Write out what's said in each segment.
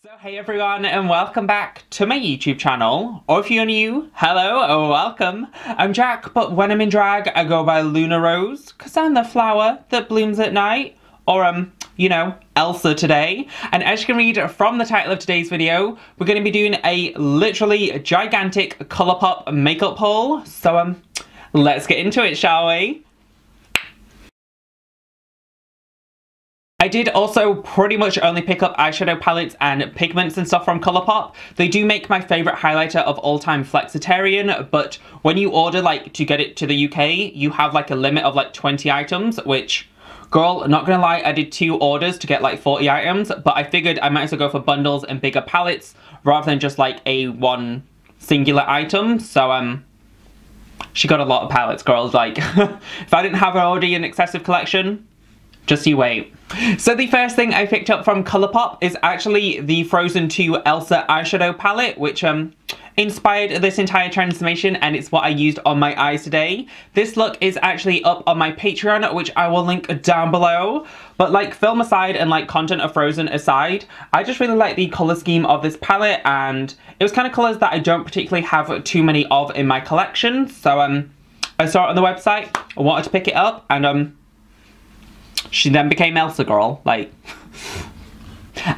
So hey everyone, and welcome back to my YouTube channel, or if you're new, hello or welcome. I'm Jack, but when I'm in drag I go by Luna Rose, cause I'm the flower that blooms at night, or you know, Elsa today. And as you can read from the title of today's video, we're going to be doing a literally gigantic Colourpop makeup haul, so let's get into it, shall we? I did also pretty much only pick up eyeshadow palettes and pigments and stuff from Colourpop. They do make my favourite highlighter of all time Flexitarian, but when you order like to get it to the UK, you have like a limit of like 20 items, which, girl, not gonna lie, I did 2 orders to get like 40 items, but I figured I might as well go for bundles and bigger palettes rather than just like a one singular item. So she got a lot of palettes, girls. Like if I didn't have already an excessive collection, just you wait. So the first thing I picked up from Colourpop is actually the Frozen 2 Elsa eyeshadow palette, which inspired this entire transformation, and it's what I used on my eyes today. This look is actually up on my Patreon, which I will link down below. But like, film aside and like content of Frozen aside, I just really like the colour scheme of this palette, and it was kind of colours that I don't particularly have too many of in my collection. So I saw it on the website, I wanted to pick it up, and she then became Elsa, girl. Like,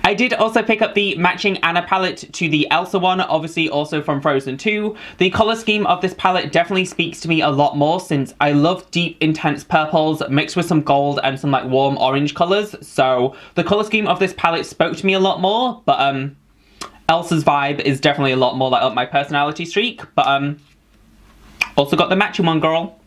I did also pick up the matching Anna palette to the Elsa one, obviously also from Frozen 2. The colour scheme of this palette definitely speaks to me a lot more, since I love deep, intense purples mixed with some gold and some like warm orange colours. So the colour scheme of this palette spoke to me a lot more, but Elsa's vibe is definitely a lot more like up my personality streak. But also got the matching one, girl.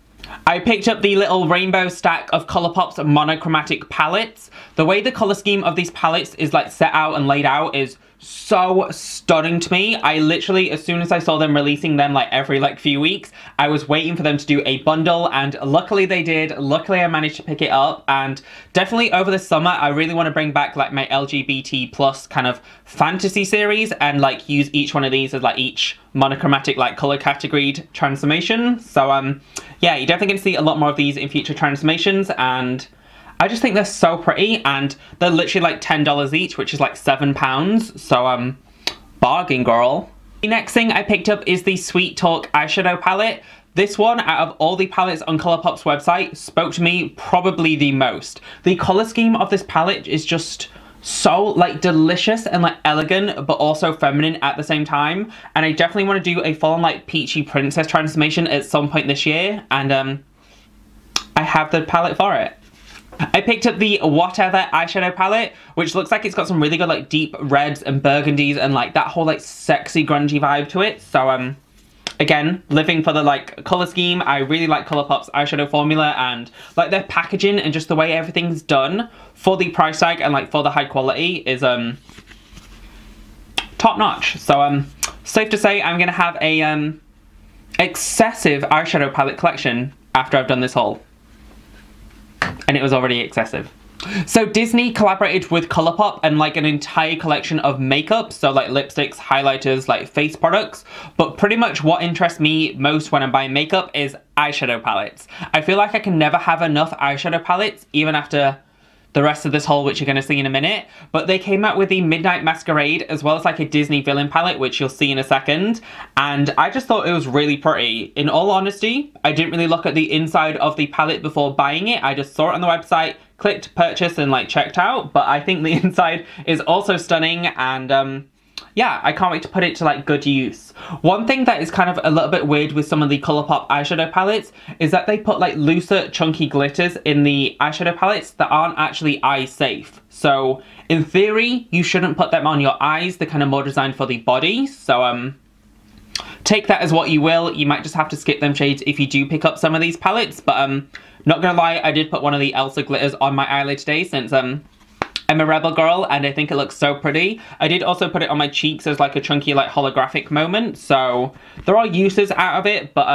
I picked up the little rainbow stack of Colourpop's monochromatic palettes. The way the colour scheme of these palettes is like set out and laid out is so stunning to me. I literally, as soon as I saw them releasing them like every like few weeks, I was waiting for them to do a bundle, and luckily they did. Luckily I managed to pick it up, and definitely over the summer I really want to bring back like my LGBT plus kind of fantasy series and like use each one of these as like each monochromatic like colour categoried transformation. So yeah, you're definitely going to see a lot more of these in future transformations, and I just think they're so pretty, and they're literally like $10 each, which is like £7. So bargain, girl. The next thing I picked up is the Sweet Talk eyeshadow palette. This one, out of all the palettes on Colourpop's website, spoke to me probably the most. The colour scheme of this palette is just so like delicious and like elegant, but also feminine at the same time. And I definitely want to do a full on like peachy princess transformation at some point this year, and I have the palette for it. I picked up the Whatever eyeshadow palette, which looks like it's got some really good like deep reds and burgundies and like that whole like sexy grungy vibe to it. So again, living for the like colour scheme. I really like Colourpop's eyeshadow formula, and like their packaging and just the way everything's done for the price tag and like for the high quality is top notch. So safe to say I'm gonna have a excessive eyeshadow palette collection after I've done this haul. And it was already excessive. So Disney collaborated with Colourpop and like an entire collection of makeup, so like lipsticks, highlighters, like face products. But pretty much what interests me most when I'm buying makeup is eyeshadow palettes. I feel like I can never have enough eyeshadow palettes, even after the rest of this haul, which you're going to see in a minute. But they came out with the Midnight Masquerade, as well as like a Disney villain palette, which you'll see in a second. And I just thought it was really pretty. In all honesty, I didn't really look at the inside of the palette before buying it. I just saw it on the website, clicked purchase, and like checked out. But I think the inside is also stunning, and yeah, I can't wait to put it to like good use. One thing that is kind of a little bit weird with some of the Colourpop eyeshadow palettes is that they put like looser chunky glitters in the eyeshadow palettes that aren't actually eye safe. So in theory, you shouldn't put them on your eyes. They're kind of more designed for the body. So take that as what you will. You might just have to skip them shades if you do pick up some of these palettes. But not gonna lie, I did put one of the Elsa glitters on my eyelid today, since I'm a rebel girl and I think it looks so pretty. I did also put it on my cheeks as like a chunky like holographic moment. So there are uses out of it, but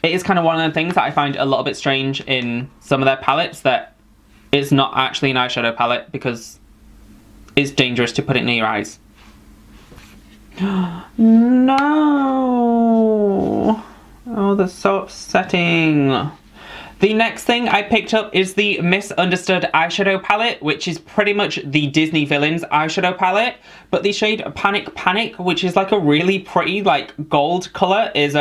it is kind of one of the things that I find a little bit strange in some of their palettes, that it's not actually an eyeshadow palette because it's dangerous to put it near your eyes. No! Oh, that's so upsetting. The next thing I picked up is the Misunderstood eyeshadow palette, which is pretty much the Disney Villains eyeshadow palette, but the shade Panic Panic, which is like a really pretty like gold colour, is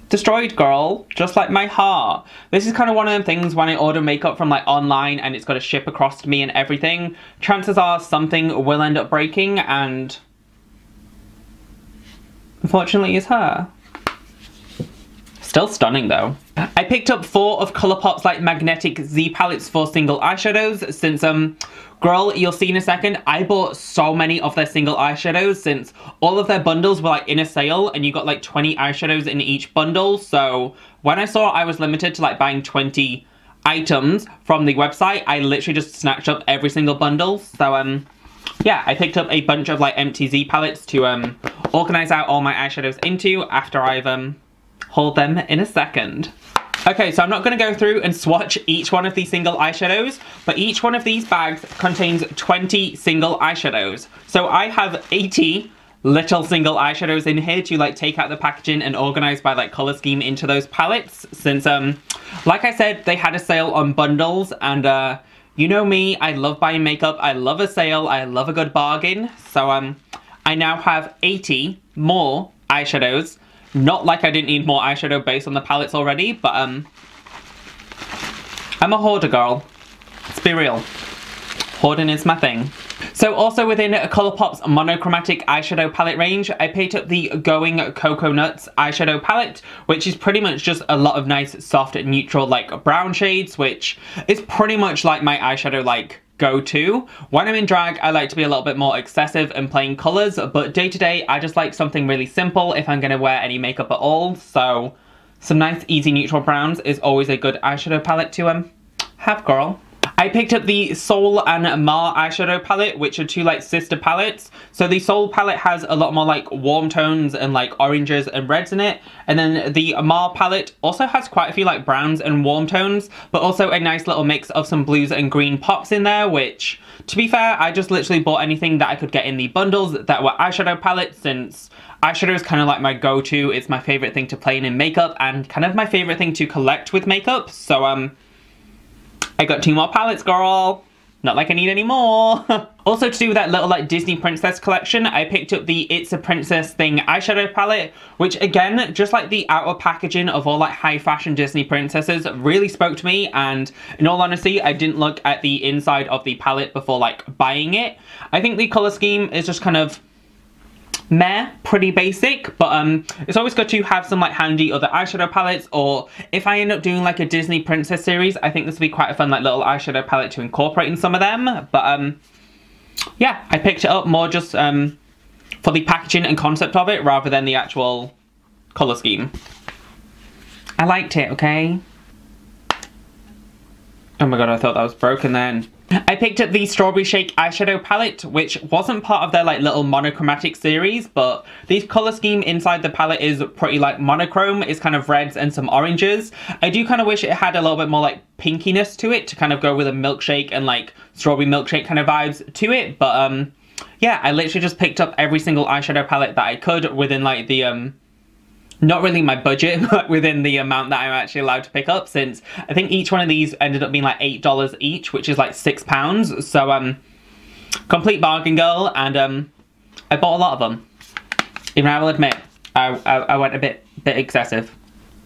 destroyed, girl, just like my heart. This is kind of one of them things when I order makeup from like online and it's got to ship across to me and everything, chances are something will end up breaking, and unfortunately it's her. Still stunning though. I picked up 4 of Colourpop's like magnetic Z palettes for single eyeshadows since girl, you'll see in a second, I bought so many of their single eyeshadows since all of their bundles were like in a sale and you got like 20 eyeshadows in each bundle. So when I saw I was limited to like buying 20 items from the website, I literally just snatched up every single bundle. So yeah, I picked up a bunch of like empty Z palettes to organize out all my eyeshadows into after I've hauled them in a second. Okay, so I'm not going to go through and swatch each one of these single eyeshadows, but each one of these bags contains 20 single eyeshadows. So I have 80 little single eyeshadows in here to like take out the packaging and organize by like color scheme into those palettes since like I said, they had a sale on bundles, and you know me, I love buying makeup, I love a sale, I love a good bargain. So I now have 80 more eyeshadows. Not like I didn't need more eyeshadow based on the palettes already, but I'm a hoarder, girl. Let's be real. Hoarding is my thing. So also within Colourpop's monochromatic eyeshadow palette range, I picked up the Going Cocoa Nuts eyeshadow palette, which is pretty much just a lot of nice, soft, neutral, like brown shades, which is pretty much like my eyeshadow, like, go-to. When I'm in drag, I like to be a little bit more excessive and plain colours, but day to day, I just like something really simple if I'm going to wear any makeup at all. So some nice, easy, neutral browns is always a good eyeshadow palette to have, girl. I picked up the Soul and Mar eyeshadow palette, which are 2 like sister palettes. So the Soul palette has a lot more like warm tones and like oranges and reds in it. And then the Mar palette also has quite a few like browns and warm tones, but also a nice little mix of some blues and green pops in there, which, to be fair, I just literally bought anything that I could get in the bundles that were eyeshadow palettes, since eyeshadow is kind of like my go-to. It's my favorite thing to play in makeup and kind of my favorite thing to collect with makeup. So I got 2 more palettes, girl. Not like I need any more. Also, to do with that little like Disney princess collection, I picked up the It's a Princess Thing eyeshadow palette, which again, just like the outer packaging of all like high fashion Disney princesses, really spoke to me. And in all honesty, I didn't look at the inside of the palette before like buying it. I think the color scheme is just kind of meh, pretty basic, but it's always good to have some like handy other eyeshadow palettes, or if I end up doing like a Disney princess series, I think this would be quite a fun like little eyeshadow palette to incorporate in some of them. But yeah, I picked it up more just for the packaging and concept of it rather than the actual color scheme. I liked it, okay? Oh my god, I thought that was broken then. I picked up the Strawberry Shake eyeshadow palette, which wasn't part of their like little monochromatic series, but the color scheme inside the palette is pretty like monochrome. It's kind of reds and some oranges. I do kind of wish it had a little bit more like pinkiness to it to kind of go with a milkshake and like strawberry milkshake kind of vibes to it. But yeah, I literally just picked up every single eyeshadow palette that I could within like the not really my budget, but within the amount that I'm actually allowed to pick up, since I think each one of these ended up being like $8 each, which is like £6. So complete bargain, girl, and I bought a lot of them. Even I will admit, I went a bit excessive.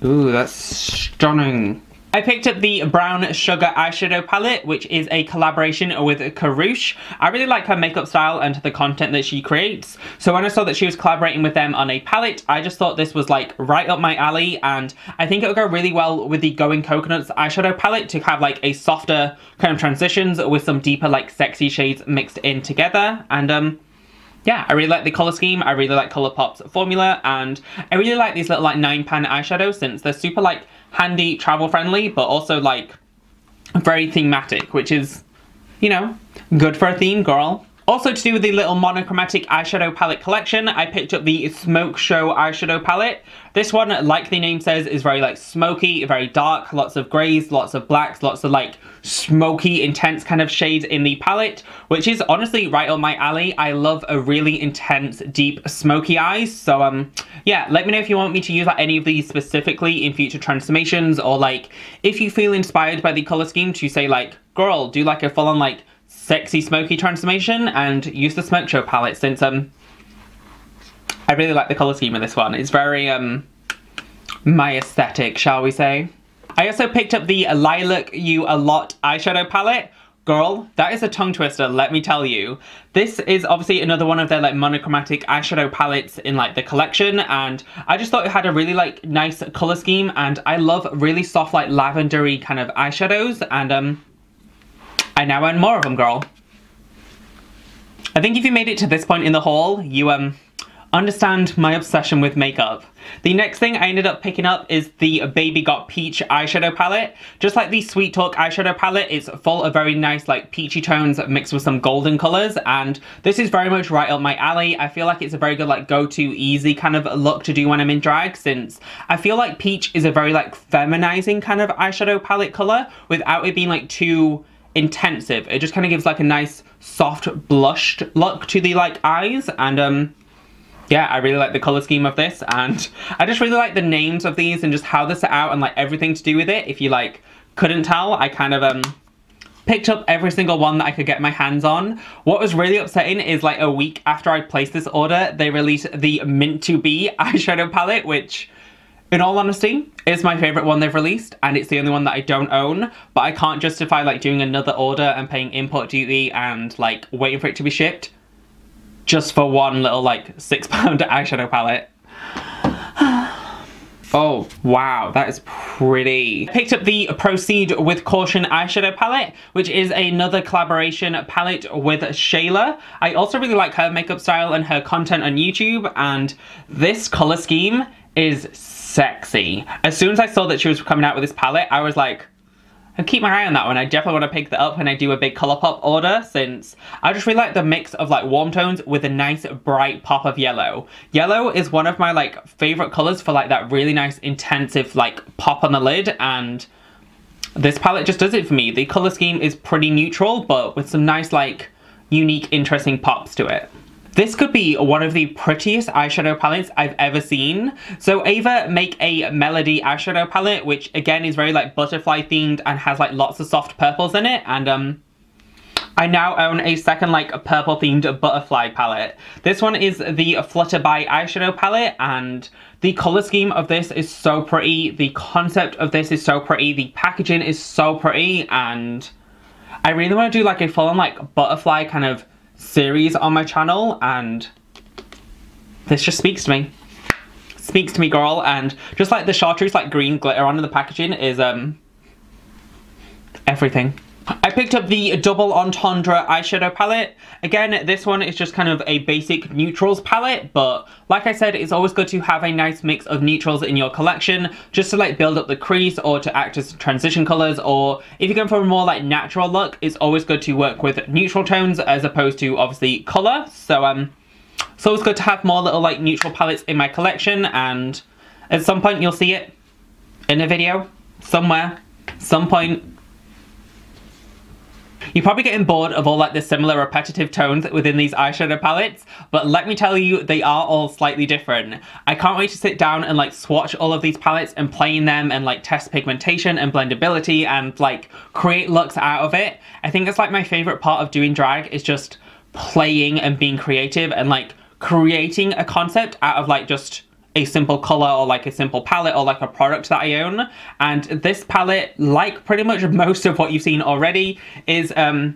Ooh, that's stunning. I picked up the Brown Sugar eyeshadow palette, which is a collaboration with Karouche. I really like her makeup style and the content that she creates. So when I saw that she was collaborating with them on a palette, I just thought this was like right up my alley, and I think it would go really well with the Going Coconuts eyeshadow palette to have like a softer kind of transitions with some deeper like sexy shades mixed in together. And yeah, I really like the colour scheme, I really like Colourpop's formula, and I really like these little like 9-pan eyeshadows since they're super like handy, travel friendly, but also like very thematic, which is, you know, good for a theme, girl. Also, to do with the little monochromatic eyeshadow palette collection, I picked up the Smoke Show eyeshadow palette. This one, like the name says, is very like smoky, very dark, lots of greys, lots of blacks, lots of like smoky, intense kind of shades in the palette, which is honestly right up my alley. I love a really intense, deep, smoky eyes. So yeah, let me know if you want me to use like any of these specifically in future transformations, or like if you feel inspired by the color scheme to say like, girl, do like a full-on like sexy smoky transformation and use the Smoke Show palette, since I really like the color scheme of this one. It's very my aesthetic, shall we say. I also picked up the Lilac You A Lot eyeshadow palette. Girl, that is a tongue twister, let me tell you. This is obviously another one of their like monochromatic eyeshadow palettes in like the collection, and I just thought it had a really like nice color scheme, and I love really soft like lavendery kind of eyeshadows, and I now own more of them, girl. I think if you made it to this point in the haul, you understand my obsession with makeup. The next thing I ended up picking up is the Baby Got Peach eyeshadow palette. Just like the Sweet Talk eyeshadow palette, it's full of very nice like peachy tones mixed with some golden colours, and this is very much right up my alley. I feel like it's a very good like go-to easy kind of look to do when I'm in drag, since I feel like peach is a very like feminizing kind of eyeshadow palette colour without it being like too intensive. It just kind of gives like a nice soft blushed look to the like eyes, and yeah, I really like the color scheme of this, and I just really like the names of these and just how they're set out and like everything to do with it. If you like couldn't tell, I kind of picked up every single one that I could get my hands on. What was really upsetting is like a week after I placed this order, they released the Mint to Be eyeshadow palette, which in all honesty is my favorite one they've released, and it's the only one that I don't own, but I can't justify like doing another order and paying import duty and like waiting for it to be shipped just for one little like £6 eyeshadow palette. Oh wow, that is pretty. I picked up the Proceed With Caution eyeshadow palette, which is another collaboration palette with Shayla. I also really like her makeup style and her content on YouTube, and this color scheme is sexy. As soon as I saw that she was coming out with this palette, I was like, I'll keep my eye on that one. I definitely want to pick that up when I do a big Colourpop order, since I just really like the mix of like warm tones with a nice bright pop of yellow. Yellow is one of my like favorite colors for like that really nice intensive like pop on the lid, and this palette just does it for me. The color scheme is pretty neutral, but with some nice like unique interesting pops to it. This could be one of the prettiest eyeshadow palettes I've ever seen. So Ava make a Melody eyeshadow palette, which again is very like butterfly themed and has like lots of soft purples in it, and I now own a second like purple themed butterfly palette. This one is the Flutterby eyeshadow palette, and the color scheme of this is so pretty. The concept of this is so pretty. The packaging is so pretty, and I really want to do like a full on like butterfly kind of series on my channel, and this just speaks to me. Speaks to me, girl. And just like the chartreuse like green glitter on the packaging is everything. I picked up the Double Entendre eyeshadow palette. Again, this one is just kind of a basic neutrals palette, but like I said, it's always good to have a nice mix of neutrals in your collection just to like build up the crease or to act as transition colors, or if you're going for a more like natural look, it's always good to work with neutral tones as opposed to obviously color. So it's always good to have more little like neutral palettes in my collection, and at some point you'll see it in a video somewhere, some point. You're probably getting bored of all like the similar repetitive tones within these eyeshadow palettes, but let me tell you, they are all slightly different. I can't wait to sit down and like swatch all of these palettes and play in them and like test pigmentation and blendability and like create looks out of it. I think it's like my favorite part of doing drag is just playing and being creative and like creating a concept out of like just a simple color or like a simple palette or like a product that I own. And this palette, like pretty much most of what you've seen already, is a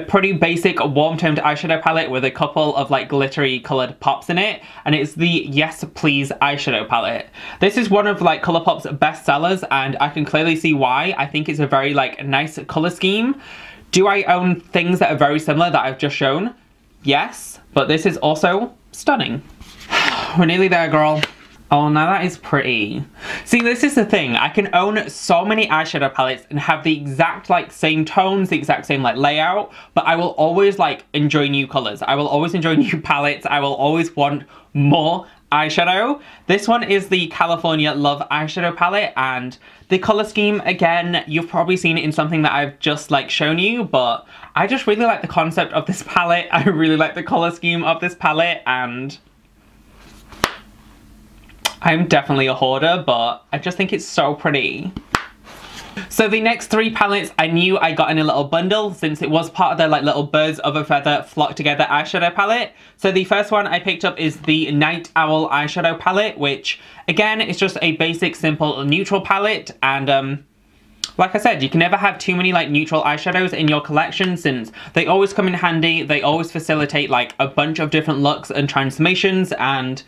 pretty basic warm toned eyeshadow palette with a couple of like glittery colored pops in it, and it's the Yes Please eyeshadow palette. This is one of like Colourpop's best sellers, and I can clearly see why. I think it's a very like nice color scheme. Do I own things that are very similar that I've just shown? Yes, but this is also stunning. We're nearly there, girl. Oh, now that is pretty. See, this is the thing. I can own so many eyeshadow palettes and have the exact, like, same tones, the exact same, like, layout, but I will always, like, enjoy new colors. I will always enjoy new palettes. I will always want more eyeshadow. This one is the California Love eyeshadow palette, and the color scheme, again, you've probably seen it in something that I've just, like, shown you, but I just really like the concept of this palette. I really like the color scheme of this palette, and I'm definitely a hoarder, but I just think it's so pretty. So the next three palettes I knew I got in a little bundle since it was part of their like little Birds of a Feather Flock Together eyeshadow palette. So the first one I picked up is the Night Owl eyeshadow palette, which again is just a basic simple neutral palette, and like I said, you can never have too many like neutral eyeshadows in your collection since they always come in handy. They always facilitate like a bunch of different looks and transformations, and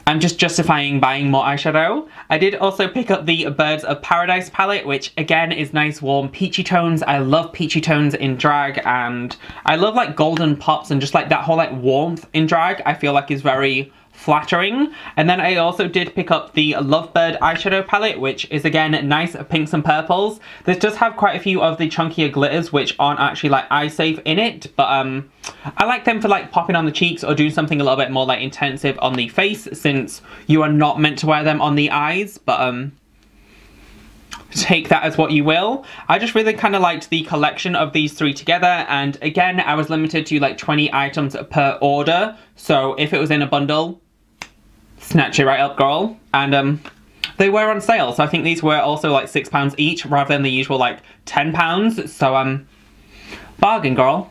I'm just justifying buying more eyeshadow. I did also pick up the Birds of Paradise palette, which again is nice warm peachy tones. I love peachy tones in drag, and I love like golden pops and just like that whole like warmth in drag I feel like is very flattering. And then I also did pick up the Lovebird eyeshadow palette, which is again nice pinks and purples. This does have quite a few of the chunkier glitters which aren't actually like eye safe in it, but I like them for like popping on the cheeks or doing something a little bit more like intensive on the face, since you are not meant to wear them on the eyes, but take that as what you will. I just really kind of liked the collection of these three together, and again I was limited to like 20 items per order, so if it was in a bundle, snatch it right up, girl. And they were on sale, so I think these were also like £6 each rather than the usual like £10, so bargain, girl.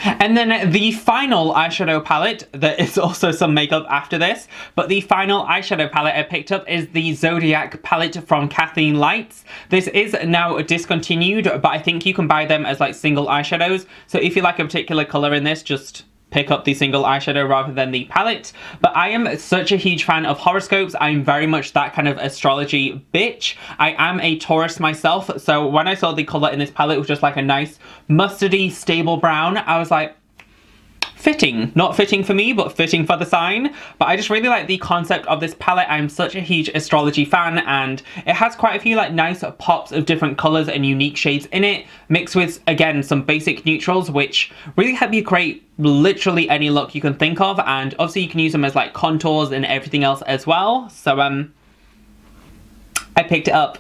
And then the final eyeshadow palette, there is also some makeup after this, but the final eyeshadow palette I picked up is the Zodiac palette from Kathleen Lights. This is now discontinued, but I think you can buy them as like single eyeshadows, so if you like a particular colour in this, just pick up the single eyeshadow rather than the palette. But I am such a huge fan of horoscopes. I'm very much that kind of astrology bitch. I am a Taurus myself, so when I saw the colour in this palette was just like a nice mustardy stable brown, I was like, fitting. Not fitting for me, but fitting for the sign. But I just really like the concept of this palette. I'm such a huge astrology fan, and it has quite a few like nice pops of different colours and unique shades in it, mixed with, again, some basic neutrals, which really help you create literally any look you can think of, and obviously you can use them as like contours and everything else as well. So I picked it up.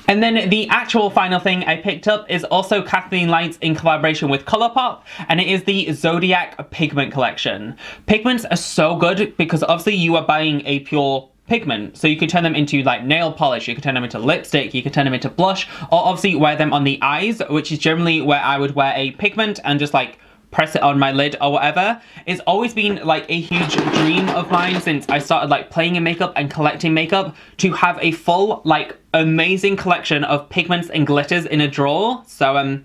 And then the actual final thing I picked up is also Kathleen Lights in collaboration with Colourpop, and it is the Zodiac Pigment Collection. Pigments are so good because obviously you are buying a pure pigment, so you can turn them into like nail polish, you can turn them into lipstick, you can turn them into blush, or obviously wear them on the eyes, which is generally where I would wear a pigment and just like press it on my lid or whatever. It's always been like a huge dream of mine since I started like playing in makeup and collecting makeup, to have a full like amazing collection of pigments and glitters in a drawer. So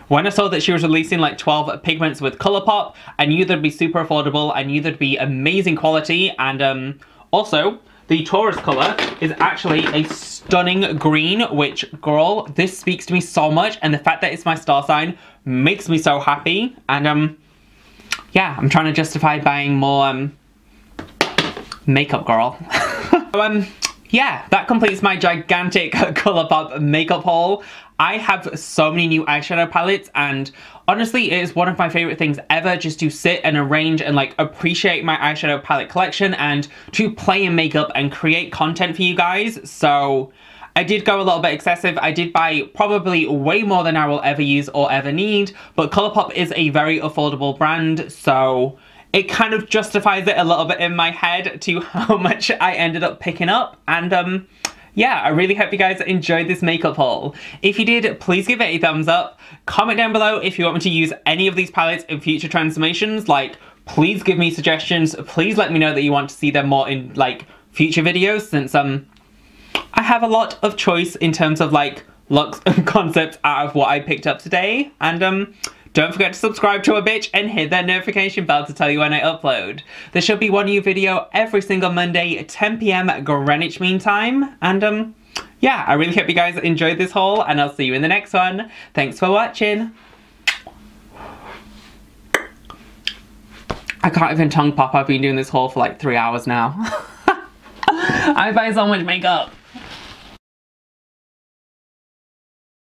when I saw that she was releasing like 12 pigments with Colourpop, I knew they'd be super affordable, I knew they'd be amazing quality, and also the Taurus colour is actually a stunning green, which, girl, this speaks to me so much, and the fact that it's my star sign makes me so happy. And yeah, I'm trying to justify buying more makeup, girl. So, yeah, that completes my gigantic Colourpop makeup haul. I have so many new eyeshadow palettes, and honestly it is one of my favorite things ever, just to sit and arrange and like appreciate my eyeshadow palette collection and to play in makeup and create content for you guys. So I did go a little bit excessive. I did buy probably way more than I will ever use or ever need, but Colourpop is a very affordable brand, so it kind of justifies it a little bit in my head to how much I ended up picking up. And yeah, I really hope you guys enjoyed this makeup haul. If you did, please give it a thumbs up. Comment down below if you want me to use any of these palettes in future transformations. Like, please give me suggestions. Please let me know that you want to see them more in like future videos, since I have a lot of choice in terms of like looks and concepts out of what I picked up today. And don't forget to subscribe to a bitch and hit that notification bell to tell you when I upload. There should be one new video every single Monday at 10 PM Greenwich Mean Time. And yeah, I really hope you guys enjoyed this haul, and I'll see you in the next one. Thanks for watching. I can't even tongue pop. I've been doing this haul for like 3 hours now. I buy so much makeup.